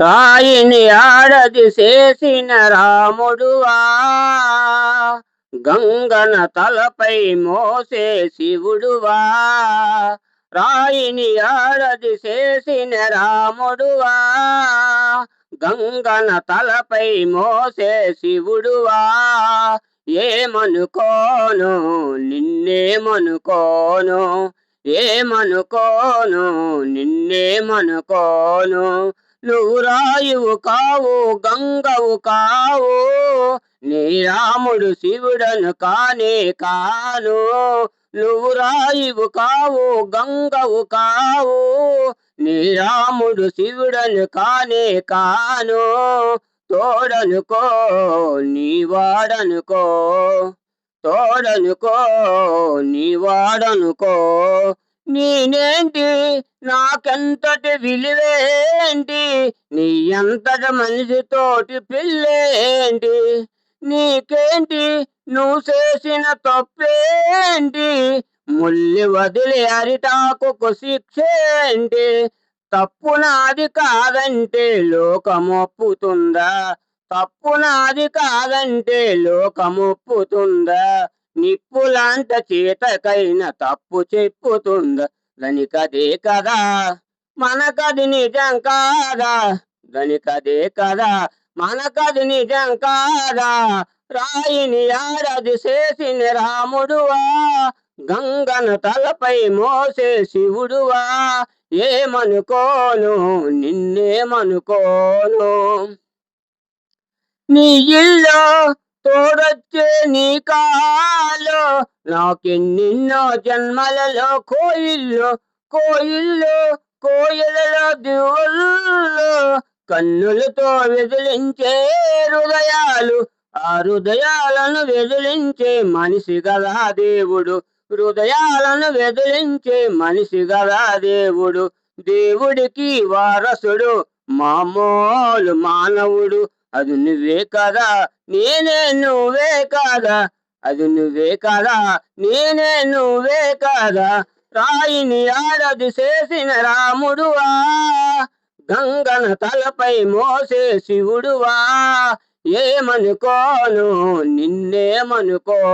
రాయిని ఆడది చేసిన రాముడువా, గంగన తలపై మోసే శివుడువా. రాయిని ఆడది చేసిన రాముడువా, గంగన తలపై మోసే శివుడువా. ఏమనుకోను నిన్నేమనుకోను, ఏమనుకోను నిన్నేమనుకోను. నువ్వు రాయువు కావు గంగవు కావు, నీ రాముడు శివుడను కానే కాను. నువ్వు రాయువు కావు గంగవు కావు, నీ రాముడు శివుడను కానే కాను. తోడనుకో నీవాడనుకో, తోడనుకో నీవాడనుకో. నేనేంటి నాకెంతటి విలువేంటి, నీ ఎంతటి మనిషితోటి పిల్లేంటి. నీకేంటి నువ్వు చేసిన తప్పేంటి, ముల్లి వదిలి అరిటాకుకు శిక్షేంటి. తప్పు నాది కాదంటే లోకమొప్పుతుందా, తప్పు నాది కాదంటే లోకమొప్పుతుందా. నిప్పులాంట చీటకైన తప్పు చెప్పుతుందా, దానికదే కదా మనకది నిజం కాదా, దానికదే కదా మనకది నిజం కాదా. రాయిని ఆడది చేసిన రాముడువా, గంగను తలపై మోసే శివుడువా. ఏమనుకోను నిన్నేమనుకోను. నీ ఇల్లు తోడొచ్చే నీ కాలో, నాకెన్నెన్నో జన్మలలో కోయిల్లో కోయిల్లో కోయిలలో దివుల్లో. కన్నులతో వెదిలించే హృదయాలు, ఆ హృదయాలను వెదిలించే మనిషి గదా దేవుడు, హృదయాలను వెదిలించే మనిషి గదా దేవుడు. దేవుడికి వారసుడు మామూలు మానవుడు, అది నువ్వే కదా నేనే నువ్వే కదా, అది నువ్వే కదా నేనే నువ్వే కదా. రాయిని ఆడది చేసిన రాముడువా, గంగన తలపై మోసే శివుడువా. ఏమనుకోను నిన్నేమనుకోను.